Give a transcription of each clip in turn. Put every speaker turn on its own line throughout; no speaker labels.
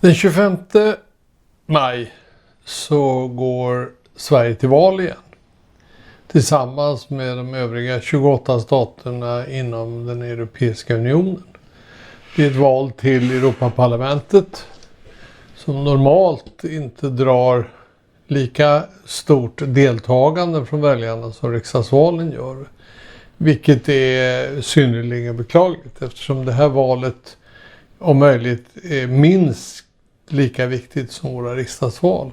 Den 25 maj så går Sverige till val igen. Tillsammans med de övriga 28 staterna inom den Europeiska unionen. Det är ett val till Europaparlamentet som normalt inte drar lika stort deltagande från väljarna som riksdagsvalen gör. Vilket är synnerligen beklagligt eftersom det här valet om möjligt är minst lika viktigt som våra riksdagsval.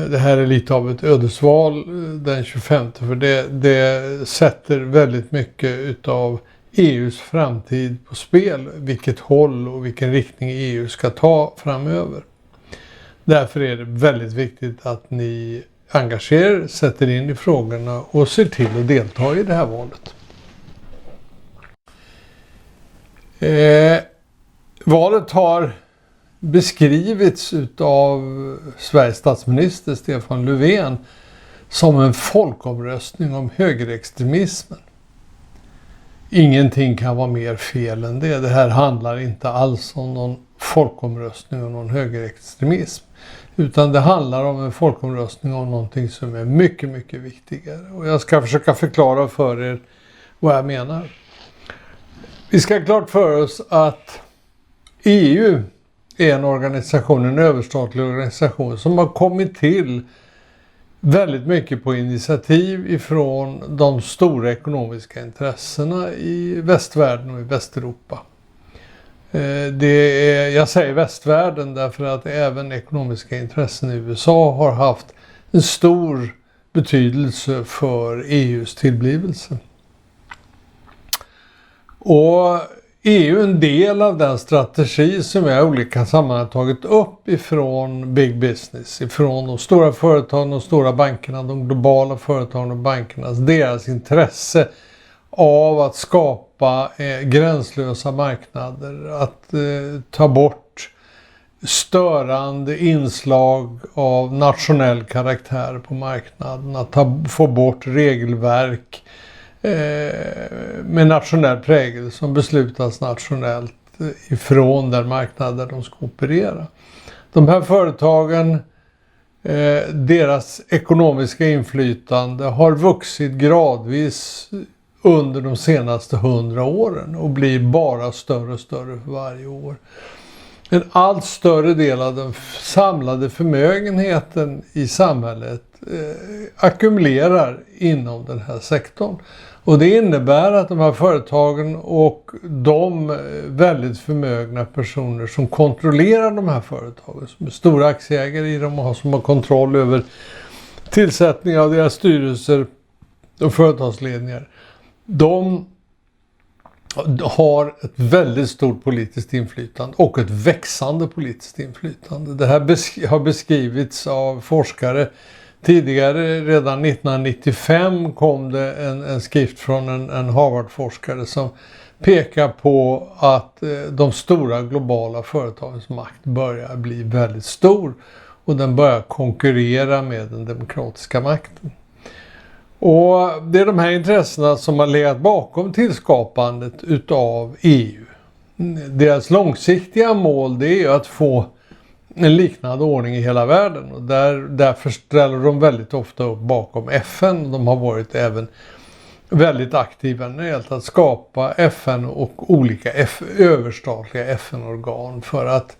Det här är lite av ett ödesval den 25 för det sätter väldigt mycket utav EUs framtid på spel. Vilket håll och vilken riktning EU ska ta framöver. Därför är det väldigt viktigt att ni engagerar, sätter in i frågorna och ser till att delta i det här valet. Valet har beskrivits av Sveriges statsminister Stefan Löfven som en folkomröstning om högerextremismen. Ingenting kan vara mer fel än det. Det här handlar inte alls om någon folkomröstning om någon högerextremism. Utan det handlar om en folkomröstning om någonting som är mycket, mycket viktigare. Och jag ska försöka förklara för er vad jag menar. Vi ska ha klart för oss att EU är en överstatlig organisation som har kommit till väldigt mycket på initiativ ifrån de stora ekonomiska intressena i västvärlden och i Västeuropa. Jag säger västvärlden därför att även ekonomiska intressen i USA har haft en stor betydelse för EUs tillblivelse. Och EU är en del av den strategi som jag i olika sammanhang tagit upp ifrån big business, ifrån de stora företagen, de stora bankerna, de globala företagen och bankernas, deras intresse av att skapa gränslösa marknader, att ta bort störande inslag av nationell karaktär på marknaden, att få bort regelverk med nationell prägel som beslutas nationellt ifrån den marknad där de ska operera. De här företagen, deras ekonomiska inflytande har vuxit gradvis under de senaste 100 åren och blir bara större och större för varje år. En allt större del av den samlade förmögenheten i samhället ackumulerar inom den här sektorn. Och det innebär att de här företagen och de väldigt förmögna personer som kontrollerar de här företagen, som är stora aktieägare i dem och som har kontroll över tillsättning av deras styrelser och företagsledningar, de har ett väldigt stort politiskt inflytande och ett växande politiskt inflytande. Det här har beskrivits av forskare tidigare. Redan 1995 kom det en skrift från en Harvard-forskare som pekar på att de stora globala företagens makt börjar bli väldigt stor och den börjar konkurrera med den demokratiska makten. Och det är de här intressena som har legat bakom tillskapandet utav EU. Deras långsiktiga mål det är ju att få en liknande ordning i hela världen. Och därför ställer de väldigt ofta upp bakom FN. De har varit även väldigt aktiva när det gäller att skapa FN och olika överstatliga FN-organ för att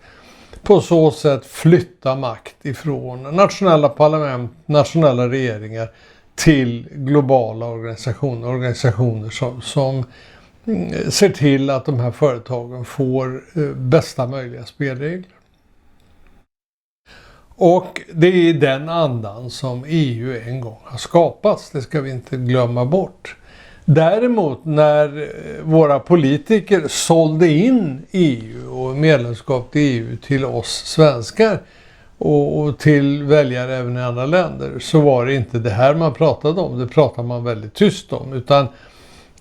på så sätt flytta makt ifrån nationella parlament, nationella regeringar till globala organisationer som ser till att de här företagen får bästa möjliga spelregler. Och det är i den andan som EU en gång har skapats, det ska vi inte glömma bort. Däremot när våra politiker sålde in EU och medlemskap i EU till oss svenskar och till väljare även i andra länder så var det inte det här man pratade om. Det pratade man väldigt tyst om. Utan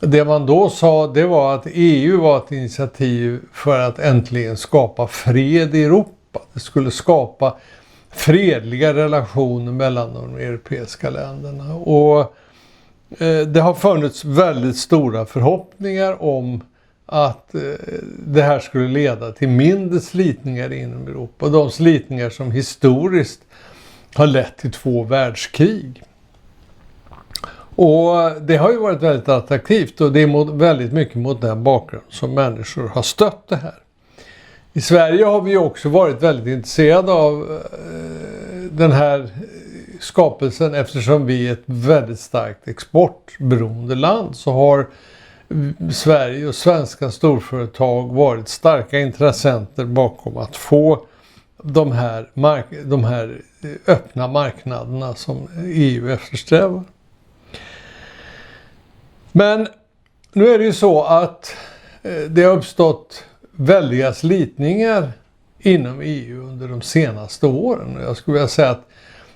det man då sa det var att EU var ett initiativ för att äntligen skapa fred i Europa. Det skulle skapa fredliga relationer mellan de europeiska länderna. Och det har funnits väldigt stora förhoppningar om att det här skulle leda till mindre slitningar inom Europa. De slitningar som historiskt har lett till 2 världskrig. Och det har ju varit väldigt attraktivt, och det är väldigt mycket mot den bakgrund som människor har stött det här. I Sverige har vi också varit väldigt intresserade av den här skapelsen, eftersom vi är ett väldigt starkt exportberoende land, så har Sverige och svenska storföretag varit starka intressenter bakom att få de här öppna marknaderna som EU eftersträvar. Men nu är det ju så att det har uppstått väldiga slitningar inom EU under de senaste åren. Jag skulle vilja säga att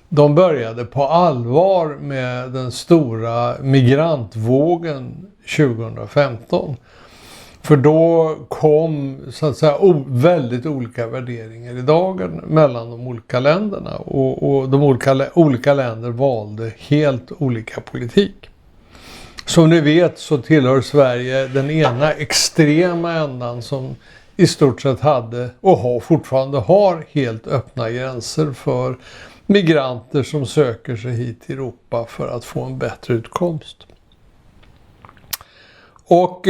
de började på allvar med den stora migrantvågen 2015. För då kom så att säga väldigt olika värderingar i dagen mellan de olika länderna. Och de olika länder valde helt olika politik. Som ni vet så tillhör Sverige den ena extrema ändan som i stort sett hade och fortfarande har helt öppna gränser för migranter som söker sig hit till Europa för att få en bättre utkomst. Och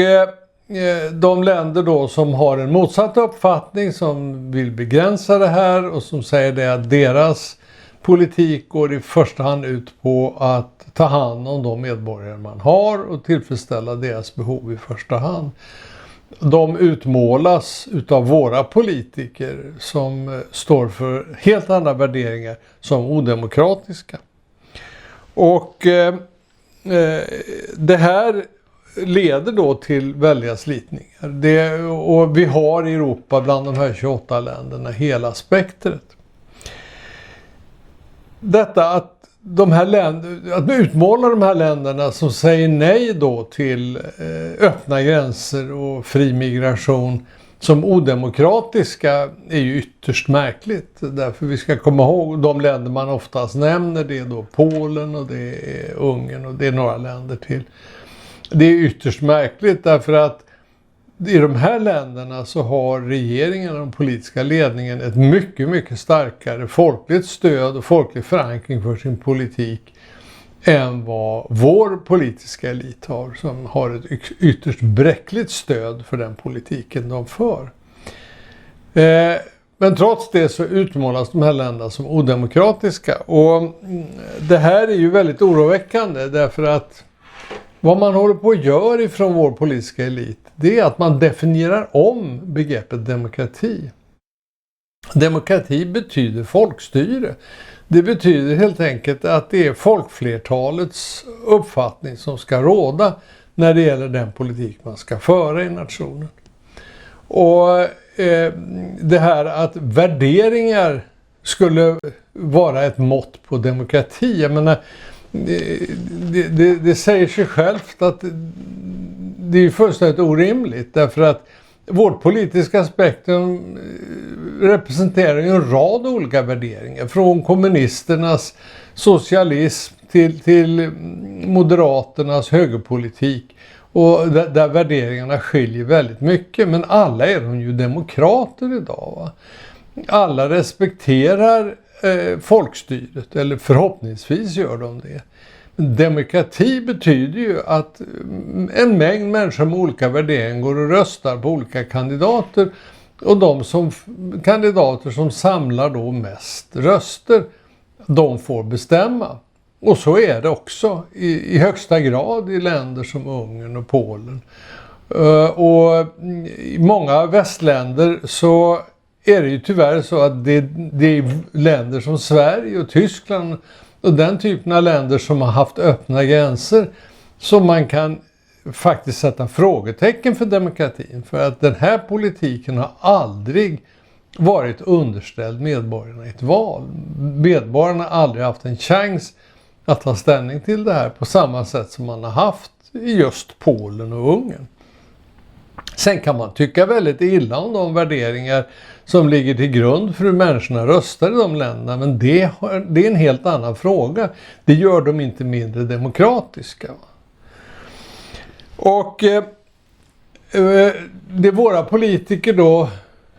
de länder då som har en motsatt uppfattning, som vill begränsa det här och som säger det att deras politik går i första hand ut på att ta hand om de medborgare man har och tillfredsställa deras behov i första hand. De utmålas utav våra politiker som står för helt andra värderingar som odemokratiska. Och det här leder då till väldiga slitningar. Och vi har i Europa bland de här 28 länderna hela spektret. Detta att utmåla de här länderna som säger nej då till öppna gränser och fri migration som odemokratiska är ju ytterst märkligt. Därför vi ska komma ihåg de länder man oftast nämner, det är då Polen och det är Ungern och det är några länder till. Det är ytterst märkligt därför att i de här länderna så har regeringen och den politiska ledningen ett mycket, mycket starkare folkligt stöd och folklig förankring för sin politik än vad vår politiska elit har, som har ett ytterst bräckligt stöd för den politiken de för. Men trots det så utmålas de här länderna som odemokratiska, och det här är ju väldigt oroväckande därför att vad man håller på att göra ifrån vår politiska elit, det är att man definierar om begreppet demokrati. Demokrati betyder folkstyre. Det betyder helt enkelt att det är folkflertalets uppfattning som ska råda när det gäller den politik man ska föra i nationen. Och det här att värderingar skulle vara ett mått på demokrati, jag menar, det säger sig självt att det är fullständigt orimligt därför att vårt politiska spektrum representerar en rad olika värderingar, från kommunisternas socialism till moderaternas högerpolitik, och där värderingarna skiljer väldigt mycket, men alla är de ju demokrater idag, va? Alla respekterar folkstyret, eller förhoppningsvis gör de det. Demokrati betyder ju att en mängd människor med olika värderingar går och röstar på olika kandidater, och de kandidater som samlar då mest röster, de får bestämma. Och så är det också i högsta grad i länder som Ungern och Polen. Och i många västländer så är det ju tyvärr så att det är länder som Sverige och Tyskland och den typen av länder som har haft öppna gränser som man kan faktiskt sätta frågetecken för demokratin. För att den här politiken har aldrig varit underställd medborgarna i ett val. Medborgarna har aldrig haft en chans att ta ställning till det här på samma sätt som man har haft i just Polen och Ungern. Sen kan man tycka väldigt illa om de värderingar som ligger till grund för hur människorna röstar i de länderna, men det är en helt annan fråga. Det gör dem inte mindre demokratiska. Och det våra politiker då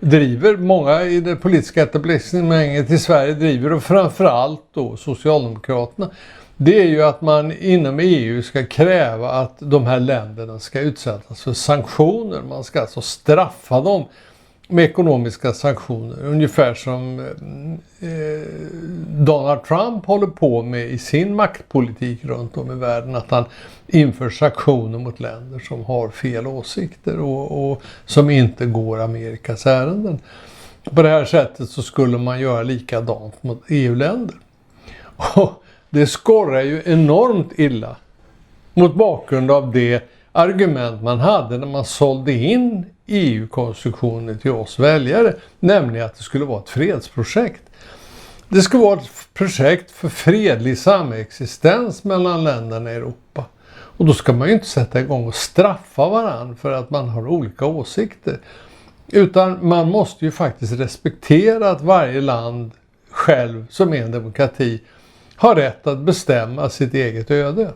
driver, många i det politiska etablissemanget i Sverige driver, och framförallt då Socialdemokraterna, det är ju att man inom EU ska kräva att de här länderna ska utsättas för sanktioner. Man ska alltså straffa dem med ekonomiska sanktioner. Ungefär som Donald Trump håller på med i sin maktpolitik runt om i världen. Att han inför sanktioner mot länder som har fel åsikter och som inte går Amerikas ärenden. På det här sättet så skulle man göra likadant mot EU-länder. Och det skorrar ju enormt illa mot bakgrund av det argument man hade när man sålde in EU-konstruktionen till oss väljare, nämligen att det skulle vara ett fredsprojekt. Det skulle vara ett projekt för fredlig samexistens mellan länderna i Europa. Och då ska man ju inte sätta igång och straffa varandra för att man har olika åsikter. Utan man måste ju faktiskt respektera att varje land själv, som är en demokrati, har rätt att bestämma sitt eget öde.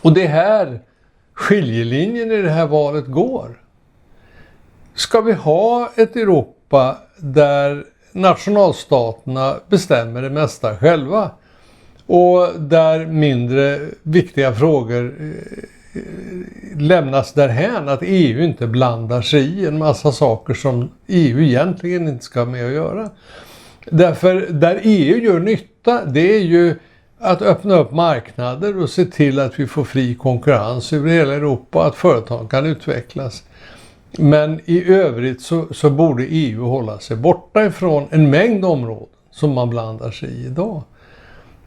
Och det här skiljelinjen i det här valet går. Ska vi ha ett Europa där nationalstaterna bestämmer det mesta själva och där mindre viktiga frågor lämnas därhän, att EU inte blandar sig i en massa saker som EU egentligen inte ska ha med att göra? Därför där EU gör nytta, det är ju att öppna upp marknader och se till att vi får fri konkurrens över hela Europa, att företag kan utvecklas. Men i övrigt så borde EU hålla sig borta ifrån en mängd områden som man blandar sig i idag.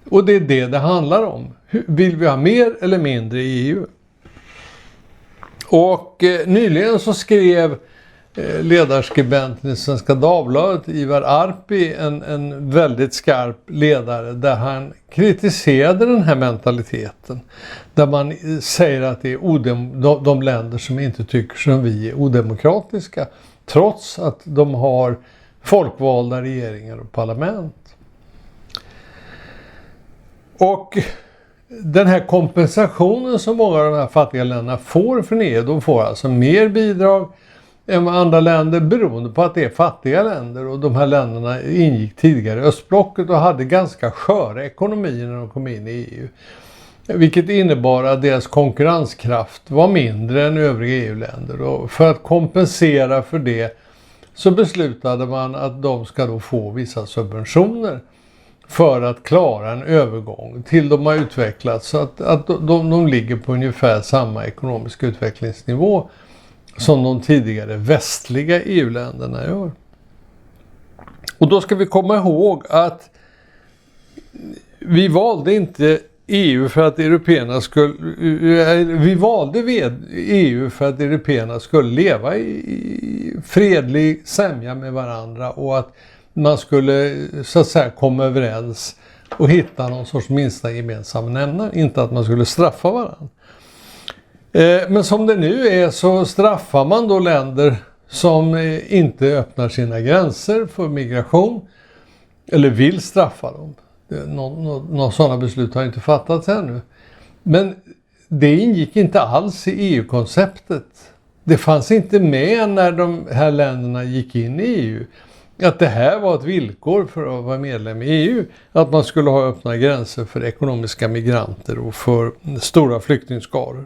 Och det är det handlar om. Vill vi ha mer eller mindre i EU? Och nyligen så skrev ledarskribenten i Svenska Dagbladet, Ivar Arpi, en väldigt skarp ledare där han kritiserade den här mentaliteten. Där man säger att det är de länder som inte tycker som vi är odemokratiska, trots att de har folkvalda regeringar och parlament. Och den här kompensationen som många av de här fattiga länderna får från EU, de får alltså mer bidrag än vad andra länder, beroende på att det är fattiga länder, och de här länderna ingick tidigare i östblocket och hade ganska sköra ekonomier när de kom in i EU. Vilket innebar att deras konkurrenskraft var mindre än övriga EU-länder, och för att kompensera för det så beslutade man att de ska då få vissa subventioner för att klara en övergång till de har utvecklats, så att de ligger på ungefär samma ekonomiska utvecklingsnivå som de tidigare västliga EU-länderna gör. Och då ska vi komma ihåg att vi valde inte EU för att européerna skulle leva i fredlig sämja med varandra, och att man skulle så att säga komma överens och hitta någon sorts minsta gemensam nämnare, inte att man skulle straffa varandra. Men som det nu är så straffar man då länder som inte öppnar sina gränser för migration, eller vill straffa dem. Några sådana beslut har inte fattats ännu. Men det ingick inte alls i EU-konceptet. Det fanns inte med när de här länderna gick in i EU. Att det här var ett villkor för att vara medlem i EU. Att man skulle ha öppna gränser för ekonomiska migranter och för stora flyktingskaror.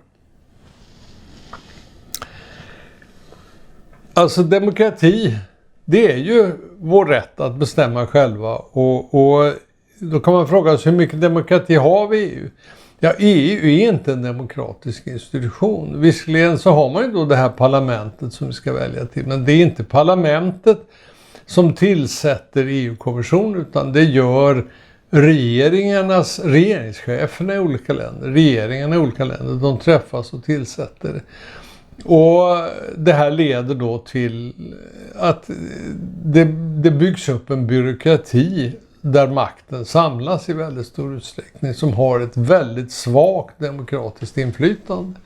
Alltså demokrati, det är ju vår rätt att bestämma själva, och då kan man fråga sig hur mycket demokrati har vi i EU? Ja, EU är inte en demokratisk institution. Visserligen så har man ju då det här parlamentet som vi ska välja till, men det är inte parlamentet som tillsätter EU-kommissionen, utan det gör regeringscheferna i olika länder. Regeringarna i olika länder, de träffas och tillsätter det. Och det här leder då till att det byggs upp en byråkrati där makten samlas i väldigt stor utsträckning, som har ett väldigt svagt demokratiskt inflytande.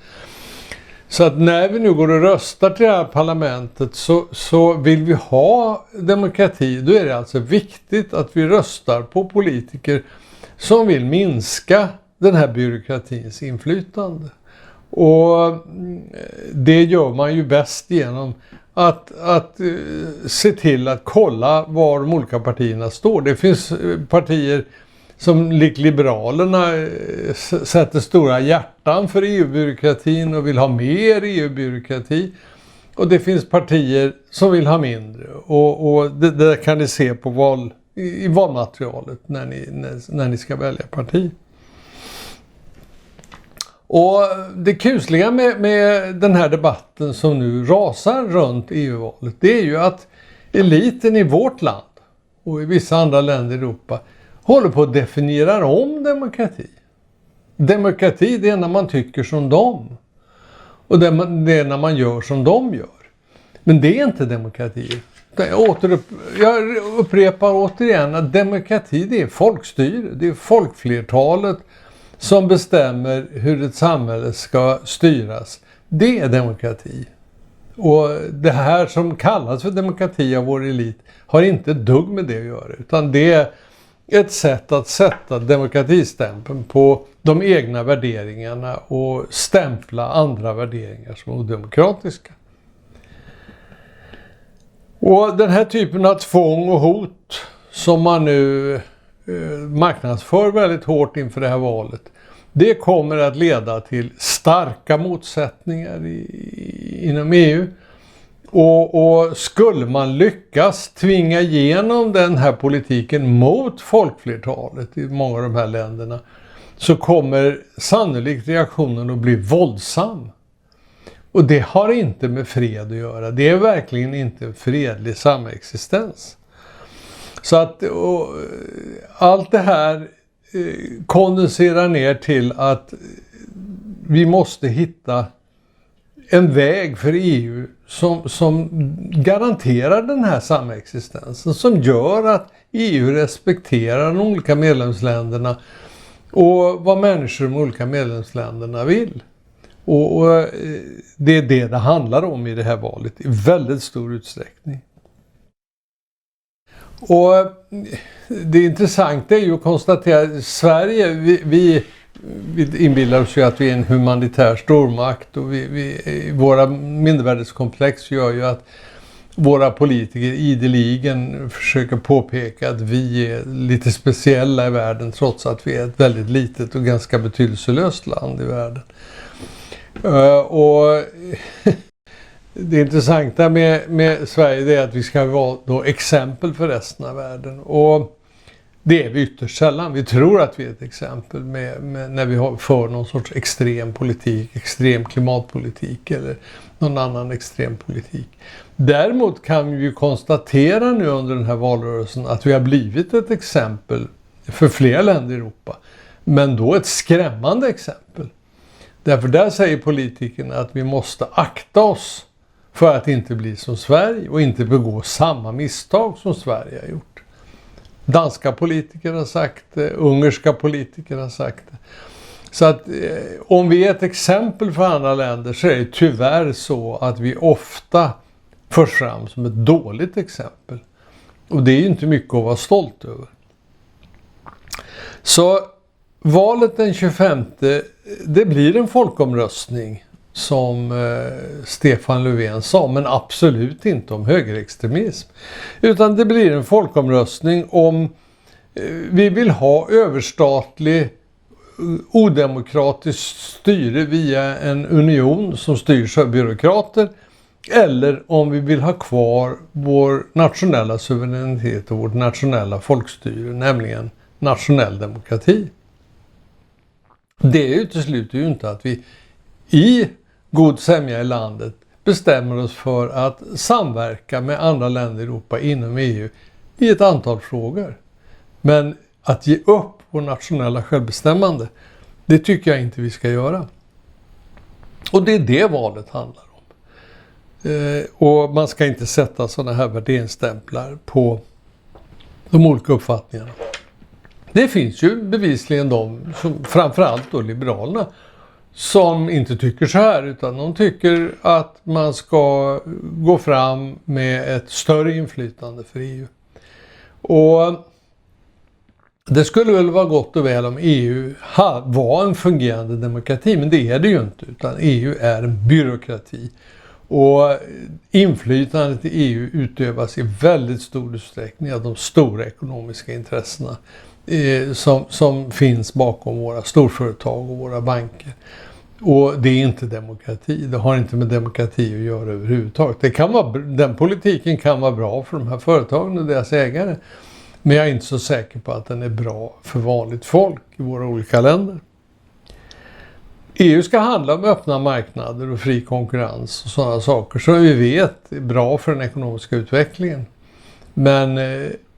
Så att när vi nu går och röstar till det här parlamentet så vill vi ha demokrati. Då är det alltså viktigt att vi röstar på politiker som vill minska den här byråkratins inflytande. Och det gör man ju bäst genom att se till att kolla var de olika partierna står. Det finns partier som likt Liberalerna sätter stora hjärtan för EU-byråkratin och vill ha mer EU-byråkrati. Och det finns partier som vill ha mindre. Och det kan ni se på i valmaterialet när ni ska välja parti. Och det kusliga med den här debatten som nu rasar runt EU-valet, det är ju att eliten i vårt land och i vissa andra länder i Europa håller på att definiera om demokrati. Demokrati, det är när man tycker som dem. Och det är när man gör som de gör. Men det är inte demokrati. Jag upprepar återigen att demokrati, det är folkstyre. Det är folkflertalet som bestämmer hur ett samhälle ska styras. Det är demokrati. Och det här som kallas för demokrati av vår elit har inte ett dugg med det att göra. Utan det är ett sätt att sätta demokratistämpeln på de egna värderingarna och stämpla andra värderingar som odemokratiska. Och den här typen av tvång och hot som man nu marknadsför väldigt hårt inför det här valet, det kommer att leda till starka motsättningar inom EU. Och skulle man lyckas tvinga igenom den här politiken mot folkflertalet i många av de här länderna, så kommer sannolikt reaktionen att bli våldsam. Och det har inte med fred att göra. Det är verkligen inte fredlig samexistens. Så att allt det här kondenserar ner till att vi måste hitta en väg för EU som garanterar den här samexistensen. Som gör att EU respekterar de olika medlemsländerna och vad människor i de olika medlemsländerna vill. Och det är det handlar om i det här valet i väldigt stor utsträckning. Och det intressanta är ju att konstatera att Sverige, vi inbillar oss ju att vi är en humanitär stormakt, och våra mindervärdeskomplex gör ju att våra politiker ideligen försöker påpeka att vi är lite speciella i världen trots att vi är ett väldigt litet och ganska betydelselöst land i världen. Och det intressanta med Sverige är att vi ska vara då exempel för resten av världen. Och det är vi ytterst sällan. Vi tror att vi är ett exempel när vi för någon sorts extrem politik, extrem klimatpolitik eller någon annan extrem politik. Däremot kan vi ju konstatera nu under den här valrörelsen att vi har blivit ett exempel för flera länder i Europa. Men då ett skrämmande exempel. Därför där säger politikerna att vi måste akta oss för att inte bli som Sverige och inte begå samma misstag som Sverige har gjort. Danska politiker har sagt det, ungerska politiker har sagt det. Så att om vi är ett exempel för andra länder så är det tyvärr så att vi ofta förs fram som ett dåligt exempel. Och det är ju inte mycket att vara stolt över. Så valet den 25, det blir en folkomröstning som Stefan Löfven sa, men absolut inte om högerextremism. Utan det blir en folkomröstning om vi vill ha överstatlig odemokratiskt styre via en union som styrs av byråkrater, eller om vi vill ha kvar vår nationella suveränitet och vårt nationella folkstyre, nämligen nationell demokrati. Det utesluter ju inte att vi i god sämja i landet bestämmer oss för att samverka med andra länder i Europa inom EU i ett antal frågor. Men att ge upp vår nationella självbestämmande, det tycker jag inte vi ska göra. Och det är det valet handlar om. Och man ska inte sätta sådana här värderingsstämplar på de olika uppfattningarna. Det finns ju bevisligen de, som, framförallt då Liberalerna, som inte tycker så här, utan de tycker att man ska gå fram med ett större inflytande för EU. Och Det skulle väl vara gott och väl om EU var en fungerande demokrati, men det är det ju inte, utan EU är en byråkrati. Och inflytandet i EU utövas i väldigt stor utsträckning av de stora ekonomiska intressena som finns bakom våra storföretag och våra banker. Och det är inte demokrati. Det har inte med demokrati att göra överhuvudtaget. Den politiken kan vara bra för de här företagen och deras ägare. Men jag är inte så säker på att den är bra för vanligt folk i våra olika länder. EU ska handla om öppna marknader och fri konkurrens och sådana saker som vi vet är bra för den ekonomiska utvecklingen. Men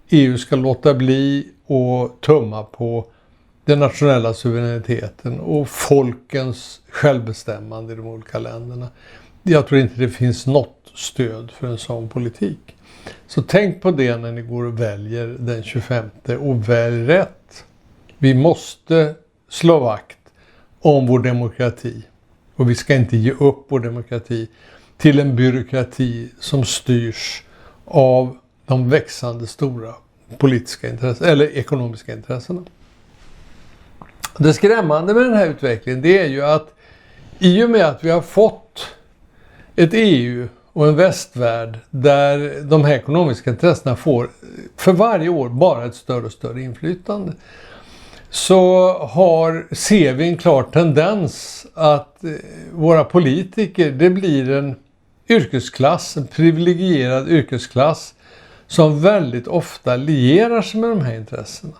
EU ska låta bli att tumma på den nationella suveräniteten och folkens självbestämmande i de olika länderna. Jag tror inte det finns något stöd för en sån politik. Så tänk på det när ni går och väljer den 25 och välj rätt. Vi måste slå vakt om vår demokrati. Och vi ska inte ge upp vår demokrati till en byråkrati som styrs av de växande stora politiska intressen eller ekonomiska intressena. Det skrämmande med den här utvecklingen, det är ju att i och med att vi har fått ett EU och en västvärld där de här ekonomiska intressena får för varje år bara ett större och större inflytande, så ser vi en klar tendens att våra politiker, det blir en yrkesklass, en privilegierad yrkesklass som väldigt ofta lierar sig med de här intressena.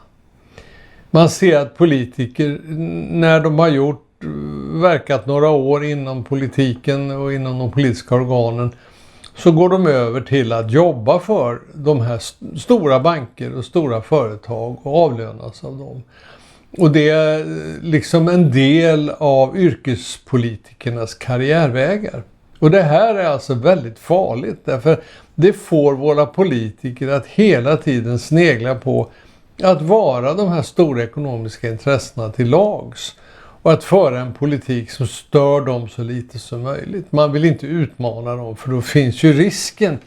Man ser att politiker, när de har verkat några år inom politiken och inom de politiska organen, så går de över till att jobba för de här stora banker och stora företag och avlönas av dem. Och det är liksom en del av yrkespolitikernas karriärvägar. Och det här är alltså väldigt farligt, därför det får våra politiker att hela tiden snegla på att vara de här stora ekonomiska intressena till lags. Och att föra en politik som stör dem så lite som möjligt. Man vill inte utmana dem, för då finns ju risken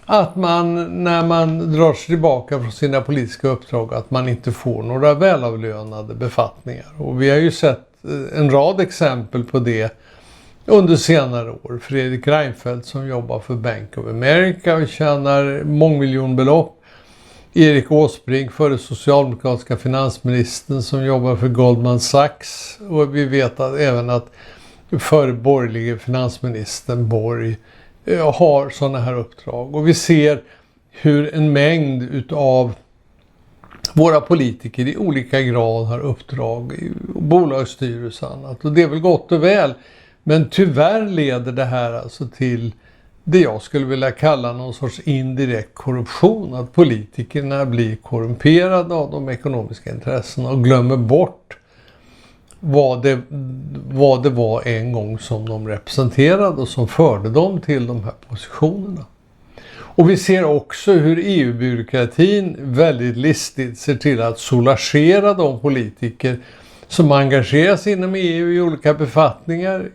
att man, när man drar sig tillbaka från sina politiska uppdrag, att man inte får några välavlönade befattningar. Och vi har ju sett en rad exempel på det under senare år. Fredrik Reinfeldt som jobbar för Bank of America och tjänar mångmiljonbelopp. Erik Åsbrink, före socialdemokratiska finansministern, som jobbar för Goldman Sachs. Och vi vet även att före borgerliga finansministern Borg har sådana här uppdrag. Och vi ser hur en mängd utav våra politiker i olika grad har uppdrag i bolagsstyrelser och annat. Och det är väl gott och väl. Men tyvärr leder det här alltså till det jag skulle vilja kalla någon sorts indirekt korruption. Att politikerna blir korrumperade av de ekonomiska intressena och glömmer bort vad det var en gång som de representerade och som förde dem till de här positionerna. Och vi ser också hur EU-byråkratin väldigt listigt ser till att soulagera de politiker som engagerar sig inom EU i olika befattningar,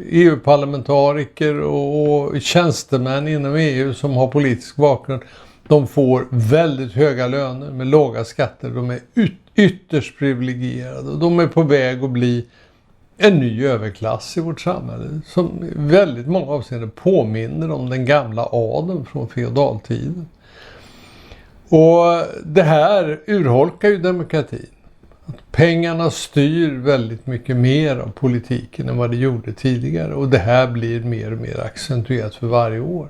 EU-parlamentariker och tjänstemän inom EU som har politisk bakgrund. De får väldigt höga löner med låga skatter. De är ytterst privilegierade och de är på väg att bli en ny överklass i vårt samhälle som väldigt många avseenden påminner om den gamla adeln från feodaltiden. Och det här urholkar ju demokratin. Pengarna styr väldigt mycket mer av politiken än vad det gjorde tidigare. Och det här blir mer och mer accentuerat för varje år.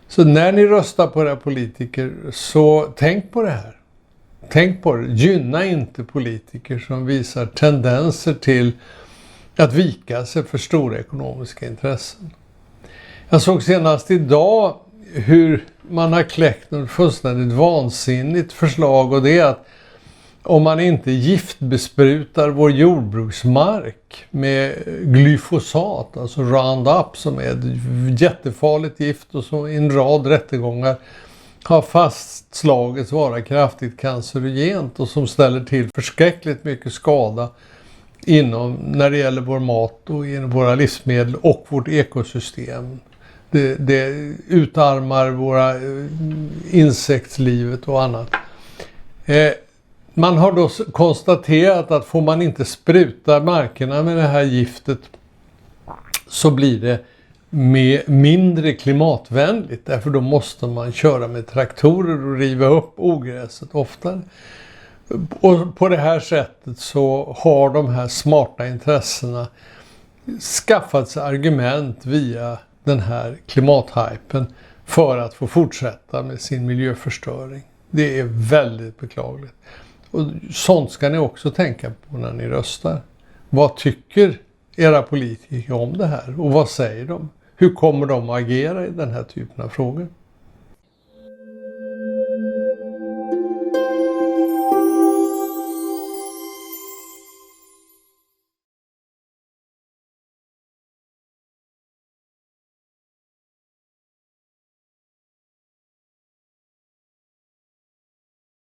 Så när ni röstar på era politiker, så tänk på det här. Tänk på det. Gynna inte politiker som visar tendenser till att vika sig för stora ekonomiska intressen. Jag såg senast idag hur man har kläckt ett fullständigt vansinnigt förslag, och det är att om man inte giftbesprutar vår jordbruksmark med glyfosat, alltså Roundup, som är ett jättefarligt gift och som i en rad rättegångar har fastslagits vara kraftigt cancerogent och som ställer till förskräckligt mycket skada när det gäller vår mat och inom våra livsmedel och vårt ekosystem. Det utarmar våra insektslivet och annat. Man har då konstaterat att får man inte spruta markerna med det här giftet så blir det mindre klimatvänligt. Därför då måste man köra med traktorer och riva upp ogräset oftare. Och på det här sättet så har de här smarta intressena skaffat sig argument via den här klimathypen för att få fortsätta med sin miljöförstöring. Det är väldigt beklagligt. Och sånt ska ni också tänka på när ni röstar. Vad tycker era politiker om det här? Och vad säger de? Hur kommer de att agera i den här typen av frågor?